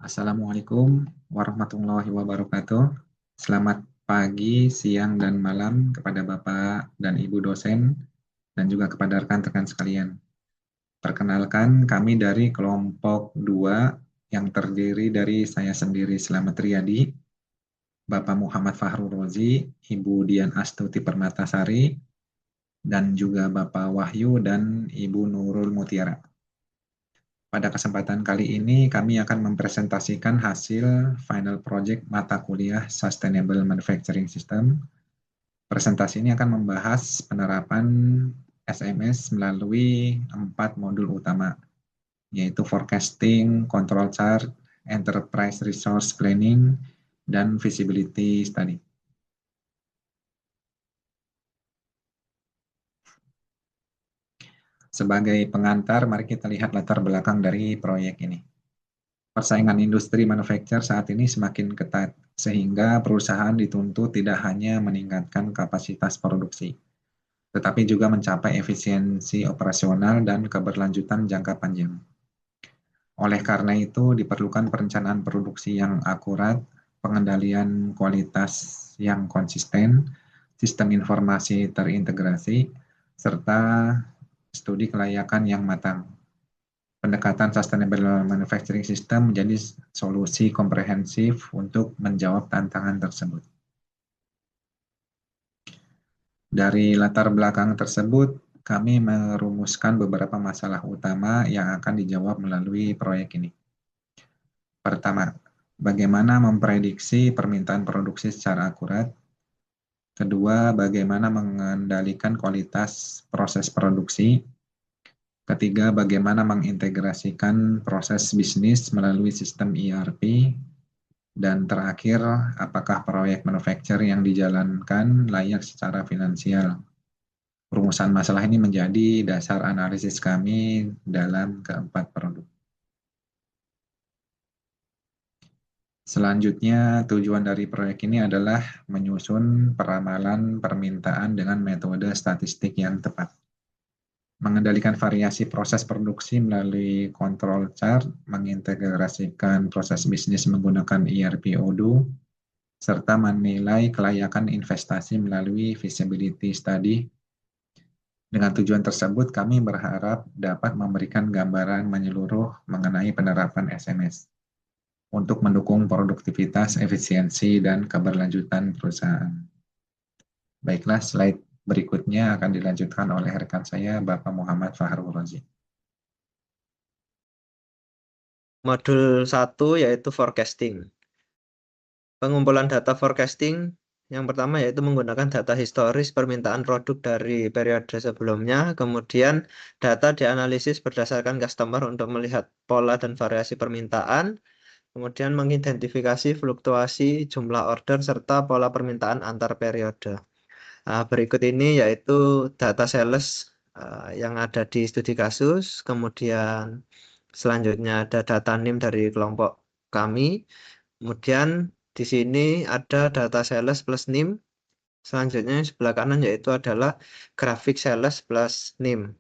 Assalamualaikum warahmatullahi wabarakatuh. Selamat pagi, siang, dan malam kepada Bapak dan Ibu dosen, dan juga kepada rekan-rekan sekalian. Perkenalkan, kami dari kelompok 2 yang terdiri dari saya sendiri Slamet Riyadi, Bapak Muhammad Fahrul Rozi, Ibu Dian Astuti Permatasari, dan juga Bapak Wahyu dan Ibu Nurul Mutiara. Pada kesempatan kali ini, kami akan mempresentasikan hasil final project mata kuliah Sustainable Manufacturing System. Presentasi ini akan membahas penerapan SMS melalui 4 modul utama, yaitu forecasting, control chart, enterprise resource planning, dan feasibility study. Sebagai pengantar, mari kita lihat latar belakang dari proyek ini. Persaingan industri manufaktur saat ini semakin ketat, sehingga perusahaan dituntut tidak hanya meningkatkan kapasitas produksi, tetapi juga mencapai efisiensi operasional dan keberlanjutan jangka panjang. Oleh karena itu, diperlukan perencanaan produksi yang akurat, pengendalian kualitas yang konsisten, sistem informasi terintegrasi, serta studi kelayakan yang matang. Pendekatan Sustainable Manufacturing System menjadi solusi komprehensif untuk menjawab tantangan tersebut. Dari latar belakang tersebut, kami merumuskan beberapa masalah utama yang akan dijawab melalui proyek ini. Pertama, bagaimana memprediksi permintaan produksi secara akurat. Kedua, bagaimana mengendalikan kualitas proses produksi. Ketiga, bagaimana mengintegrasikan proses bisnis melalui sistem ERP. Dan terakhir, apakah proyek manufacture yang dijalankan layak secara finansial? Rumusan masalah ini menjadi dasar analisis kami dalam keempat produk. Selanjutnya, tujuan dari proyek ini adalah menyusun peramalan permintaan dengan metode statistik yang tepat. Mengendalikan variasi proses produksi melalui control chart, mengintegrasikan proses bisnis menggunakan ERP Odoo, serta menilai kelayakan investasi melalui feasibility study. Dengan tujuan tersebut, kami berharap dapat memberikan gambaran menyeluruh mengenai penerapan SMS untuk mendukung produktivitas, efisiensi, dan keberlanjutan perusahaan. Baiklah, slide berikutnya akan dilanjutkan oleh rekan saya, Bapak Muhammad Fahrul Rozi. Modul 1 yaitu forecasting. Pengumpulan data forecasting yang pertama yaitu menggunakan data historis permintaan produk dari periode sebelumnya, kemudian data dianalisis berdasarkan customer untuk melihat pola dan variasi permintaan, kemudian mengidentifikasi fluktuasi jumlah order serta pola permintaan antar periode. Berikut ini yaitu data sales yang ada di studi kasus, kemudian selanjutnya ada data NIM dari kelompok kami, kemudian di sini ada data sales plus NIM, selanjutnya yang sebelah kanan yaitu adalah grafik sales plus NIM.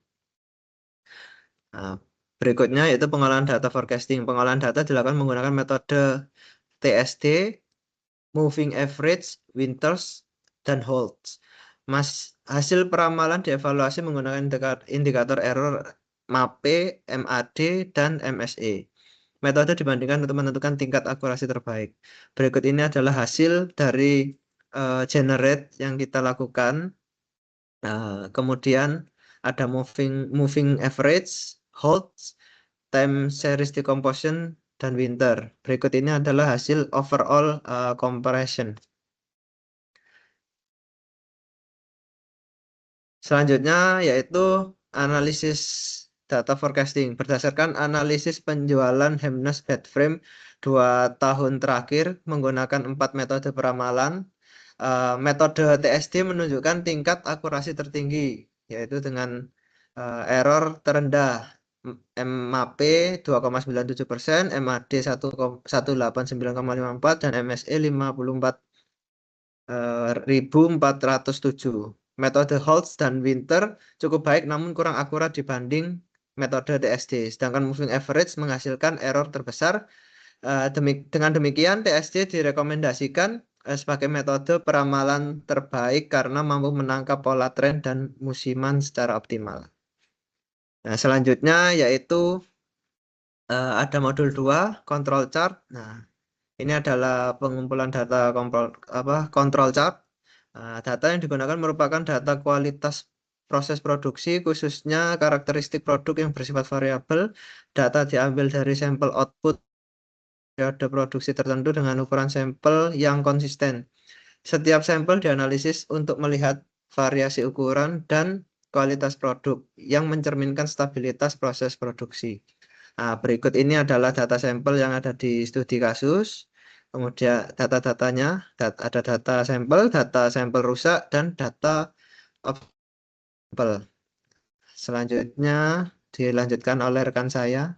Berikutnya yaitu pengolahan data forecasting. Pengolahan data dilakukan menggunakan metode TSD, Moving Average, Winters, dan Holds. Hasil peramalan dievaluasi menggunakan indikator error MAPE, MAD, dan MSE. Metode dibandingkan untuk menentukan tingkat akurasi terbaik. Berikut ini adalah hasil dari generate yang kita lakukan. Kemudian ada moving average, holds, time series decomposition, dan winter. Berikut ini adalah hasil overall comparison. Selanjutnya yaitu analisis data forecasting. Berdasarkan analisis penjualan Hemnes Bedframe 2 tahun terakhir menggunakan 4 metode peramalan. Metode TSD menunjukkan tingkat akurasi tertinggi, yaitu dengan error terendah MAP 2,97%, MAD 189,54, dan MSE 54.407. Metode Holtz dan Winter cukup baik namun kurang akurat dibanding metode TSD. Sedangkan moving average menghasilkan error terbesar Dengan demikian, TSD direkomendasikan sebagai metode peramalan terbaik karena mampu menangkap pola tren dan musiman secara optimal. Nah, selanjutnya yaitu ada modul 2, control chart. Nah, ini adalah pengumpulan data control chart. Data yang digunakan merupakan data kualitas proses produksi, khususnya karakteristik produk yang bersifat variabel. Data diambil dari sampel output periode produksi tertentu dengan ukuran sampel yang konsisten. Setiap sampel dianalisis untuk melihat variasi ukuran dan kualitas produk yang mencerminkan stabilitas proses produksi. Nah, berikut ini adalah data sampel yang ada di studi kasus. Kemudian data-datanya, ada data sampel rusak, dan data of sampel. Selanjutnya dilanjutkan oleh rekan saya.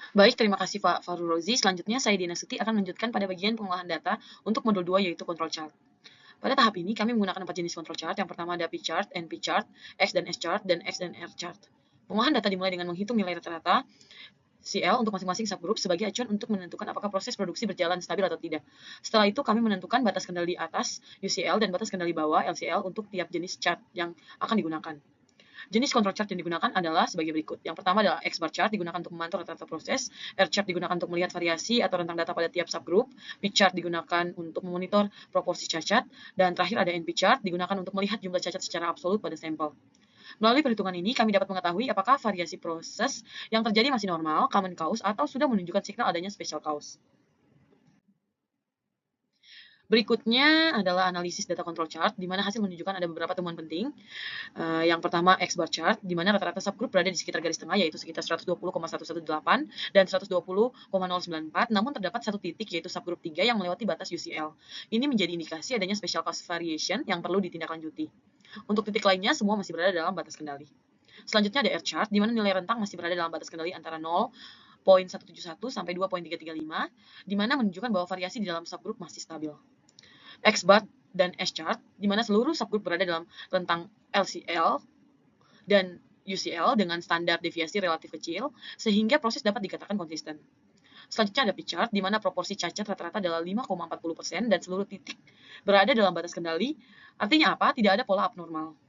Baik, terima kasih Pak Farul Rozi. Selanjutnya saya Dina Suti akan melanjutkan pada bagian pengolahan data untuk modul 2 yaitu control chart. Pada tahap ini kami menggunakan 4 jenis control chart. Yang pertama ada P-chart, NP-chart, X dan S-chart, dan X dan R-chart. Pengolahan data dimulai dengan menghitung nilai rata-rata CL untuk masing-masing subgroup sebagai acuan untuk menentukan apakah proses produksi berjalan stabil atau tidak. Setelah itu kami menentukan batas kendali atas UCL dan batas kendali bawah LCL untuk tiap jenis chart yang akan digunakan. Jenis control chart yang digunakan adalah sebagai berikut. Yang pertama adalah X-bar chart digunakan untuk memantau rata-rata proses, R-chart digunakan untuk melihat variasi atau rentang data pada tiap subgroup, P-chart digunakan untuk memonitor proporsi cacat, dan terakhir ada NP-chart digunakan untuk melihat jumlah cacat secara absolut pada sampel. Melalui perhitungan ini, kami dapat mengetahui apakah variasi proses yang terjadi masih normal, common cause, atau sudah menunjukkan signal adanya special cause. Berikutnya adalah analisis data control chart, di mana hasil menunjukkan ada beberapa temuan penting. Yang pertama X-bar chart, di mana rata-rata subgroup berada di sekitar garis tengah, yaitu sekitar 120,118 dan 120,094, namun terdapat satu titik, yaitu subgroup 3 yang melewati batas UCL. Ini menjadi indikasi adanya special cause variation yang perlu ditindaklanjuti. Untuk titik lainnya, semua masih berada dalam batas kendali. Selanjutnya ada R-chart, di mana nilai rentang masih berada dalam batas kendali antara 0,171 sampai 2,335, di mana menunjukkan bahwa variasi di dalam subgroup masih stabil. X-bar dan S-chart, di mana seluruh subgroup berada dalam rentang LCL dan UCL dengan standar deviasi relatif kecil, sehingga proses dapat dikatakan konsisten. Selanjutnya ada P-chart, di mana proporsi cacat rata-rata adalah 5,40% dan seluruh titik berada dalam batas kendali. Artinya apa? Tidak ada pola abnormal.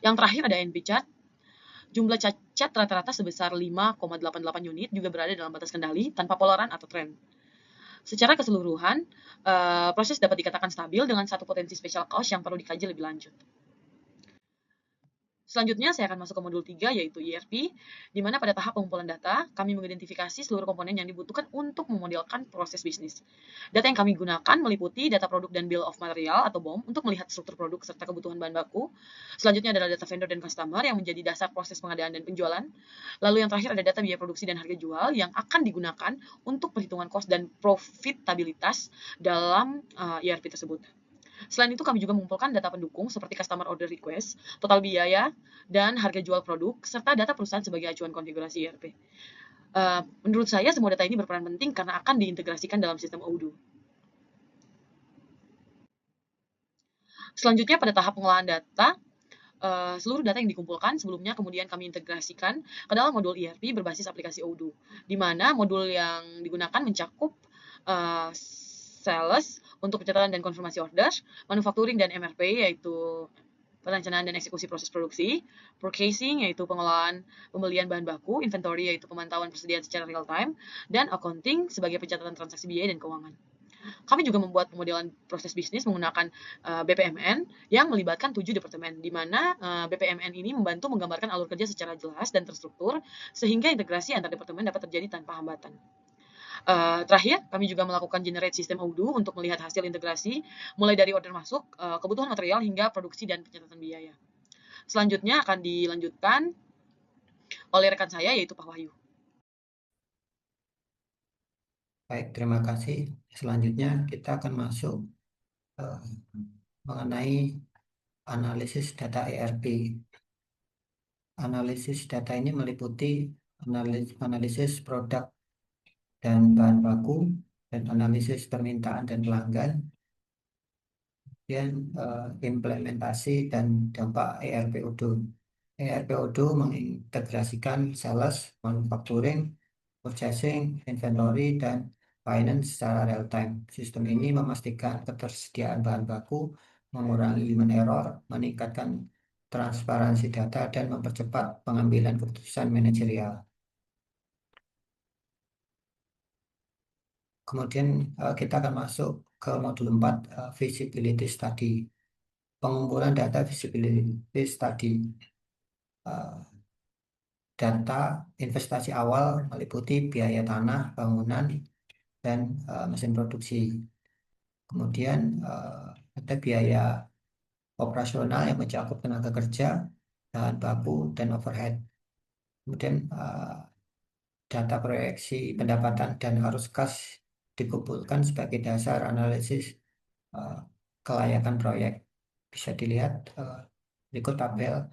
Yang terakhir ada NP-chart, jumlah cacat rata-rata sebesar 5,88 unit juga berada dalam batas kendali tanpa polaran atau tren. Secara keseluruhan, proses dapat dikatakan stabil dengan satu potensi special cause yang perlu dikaji lebih lanjut. Selanjutnya saya akan masuk ke modul 3 yaitu ERP, di mana pada tahap pengumpulan data, kami mengidentifikasi seluruh komponen yang dibutuhkan untuk memodelkan proses bisnis. Data yang kami gunakan meliputi data produk dan bill of material atau BOM untuk melihat struktur produk serta kebutuhan bahan baku. Selanjutnya adalah data vendor dan customer yang menjadi dasar proses pengadaan dan penjualan. Lalu yang terakhir ada data biaya produksi dan harga jual yang akan digunakan untuk perhitungan cost dan profitabilitas dalam ERP tersebut. Selain itu, kami juga mengumpulkan data pendukung seperti customer order request, total biaya, dan harga jual produk, serta data perusahaan sebagai acuan konfigurasi ERP. Menurut saya, semua data ini berperan penting karena akan diintegrasikan dalam sistem Odoo. Selanjutnya, pada tahap pengolahan data, seluruh data yang dikumpulkan sebelumnya kemudian kami integrasikan ke dalam modul ERP berbasis aplikasi Odoo, di mana modul yang digunakan mencakup sales untuk pencatatan dan konfirmasi order, manufacturing dan MRP yaitu perencanaan dan eksekusi proses produksi, purchasing yaitu pengelolaan pembelian bahan baku, inventory yaitu pemantauan persediaan secara real time, dan accounting sebagai pencatatan transaksi biaya dan keuangan. Kami juga membuat pemodelan proses bisnis menggunakan BPMN yang melibatkan 7 departemen, di mana BPMN ini membantu menggambarkan alur kerja secara jelas dan terstruktur, sehingga integrasi antar departemen dapat terjadi tanpa hambatan. Terakhir, kami juga melakukan generate sistem Odoo untuk melihat hasil integrasi, mulai dari order masuk, kebutuhan material, hingga produksi dan pencatatan biaya. Selanjutnya akan dilanjutkan oleh rekan saya, yaitu Pak Wahyu. Baik, terima kasih. Selanjutnya kita akan masuk mengenai analisis data ERP. Analisis data ini meliputi analisis produk dan bahan baku, dan analisis permintaan dan pelanggan, dan implementasi dan dampak ERP Odoo. ERPOdo mengintegrasikan sales, manufacturing, purchasing, inventory, dan finance secara real time. Sistem ini memastikan ketersediaan bahan baku, mengurangi human error, meningkatkan transparansi data, dan mempercepat pengambilan keputusan manajerial. Kemudian kita akan masuk ke modul 4, Feasibility Study. Pengumpulan data feasibility study. Data investasi awal meliputi biaya tanah, bangunan, dan mesin produksi. Kemudian ada biaya operasional yang mencakup tenaga kerja, bahan baku, dan overhead. Kemudian data proyeksi pendapatan dan arus kas dikumpulkan sebagai dasar analisis kelayakan proyek. Bisa dilihat berikut tabel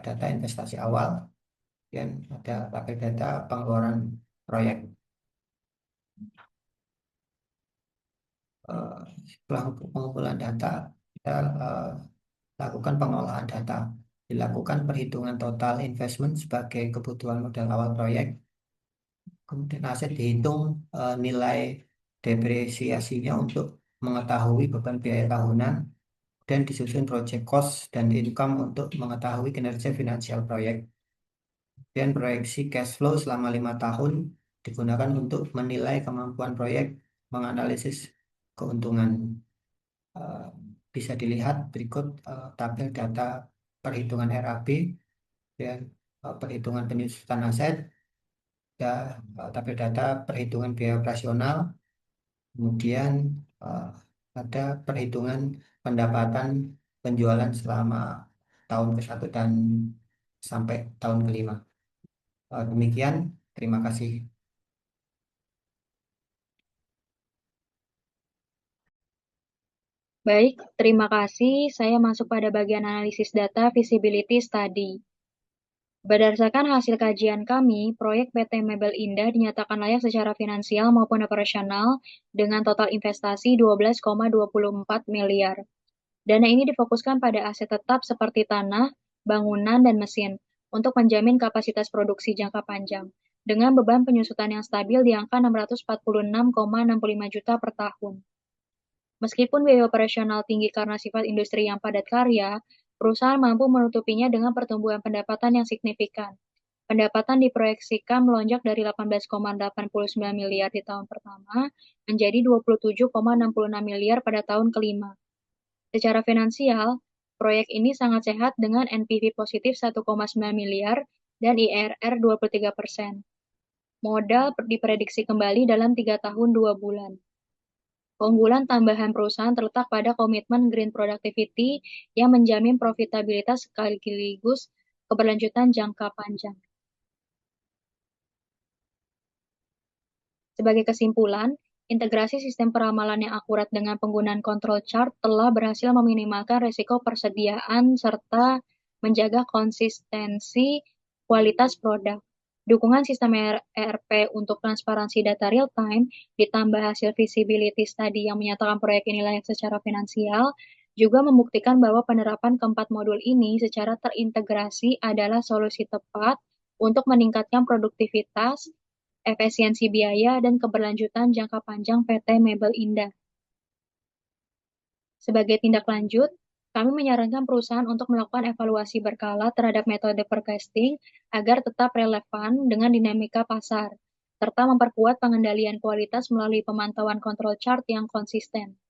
data investasi awal, dan ada tabel data pengeluaran proyek. Setelah pengumpulan data, kita lakukan pengolahan data. Dilakukan perhitungan total investment sebagai kebutuhan modal awal proyek. Kemudian aset dihitung nilai depresiasinya untuk mengetahui beban biaya tahunan, dan disusun project cost dan income untuk mengetahui kinerja finansial proyek. Dan proyeksi cash flow selama 5 tahun digunakan untuk menilai kemampuan proyek, menganalisis keuntungan. Bisa dilihat berikut tabel data perhitungan RAB dan perhitungan penyusutan aset, tabel data perhitungan biaya operasional, kemudian ada perhitungan pendapatan penjualan selama tahun ke-1 dan sampai tahun ke-5. Demikian, terima kasih. Baik, terima kasih. Saya masuk pada bagian analisis data feasibility study. Berdasarkan hasil kajian kami, proyek PT Mebel Indah dinyatakan layak secara finansial maupun operasional dengan total investasi 12,24 miliar. Dana ini difokuskan pada aset tetap seperti tanah, bangunan, dan mesin untuk menjamin kapasitas produksi jangka panjang dengan beban penyusutan yang stabil di angka 646,65 juta per tahun. Meskipun biaya operasional tinggi karena sifat industri yang padat karya, perusahaan mampu menutupinya dengan pertumbuhan pendapatan yang signifikan. Pendapatan diproyeksikan melonjak dari 18,89 miliar di tahun pertama menjadi 27,66 miliar pada tahun kelima. Secara finansial, proyek ini sangat sehat dengan NPV positif 1,9 miliar dan IRR 23%. Modal diprediksi kembali dalam 3 tahun 2 bulan. Keunggulan tambahan perusahaan terletak pada komitmen green productivity yang menjamin profitabilitas sekaligus keberlanjutan jangka panjang. Sebagai kesimpulan, integrasi sistem peramalan yang akurat dengan penggunaan control chart telah berhasil meminimalkan risiko persediaan serta menjaga konsistensi kualitas produk. Dukungan sistem ERP untuk transparansi data real-time, ditambah hasil feasibility study yang menyatakan proyek ini layak secara finansial, juga membuktikan bahwa penerapan keempat modul ini secara terintegrasi adalah solusi tepat untuk meningkatkan produktivitas, efisiensi biaya, dan keberlanjutan jangka panjang PT Mebel Indah. Sebagai tindak lanjut, kami menyarankan perusahaan untuk melakukan evaluasi berkala terhadap metode forecasting agar tetap relevan dengan dinamika pasar, serta memperkuat pengendalian kualitas melalui pemantauan control chart yang konsisten.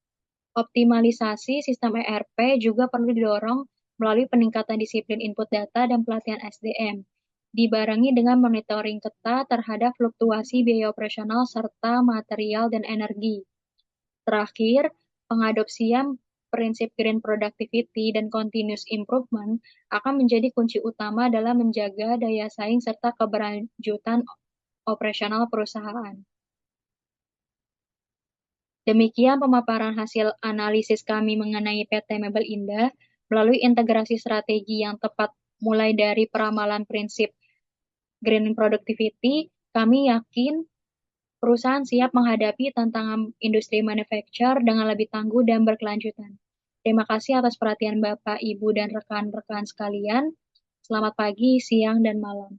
Optimalisasi sistem ERP juga perlu didorong melalui peningkatan disiplin input data dan pelatihan SDM, dibarengi dengan monitoring ketat terhadap fluktuasi biaya operasional serta material dan energi. Terakhir, pengadopsian prinsip green productivity dan continuous improvement akan menjadi kunci utama dalam menjaga daya saing serta keberlanjutan operasional perusahaan. Demikian pemaparan hasil analisis kami mengenai PT Mebel Indah melalui integrasi strategi yang tepat mulai dari peramalan prinsip green productivity. Kami yakin perusahaan siap menghadapi tantangan industri manufacture dengan lebih tangguh dan berkelanjutan. Terima kasih atas perhatian Bapak, Ibu, dan rekan-rekan sekalian. Selamat pagi, siang, dan malam.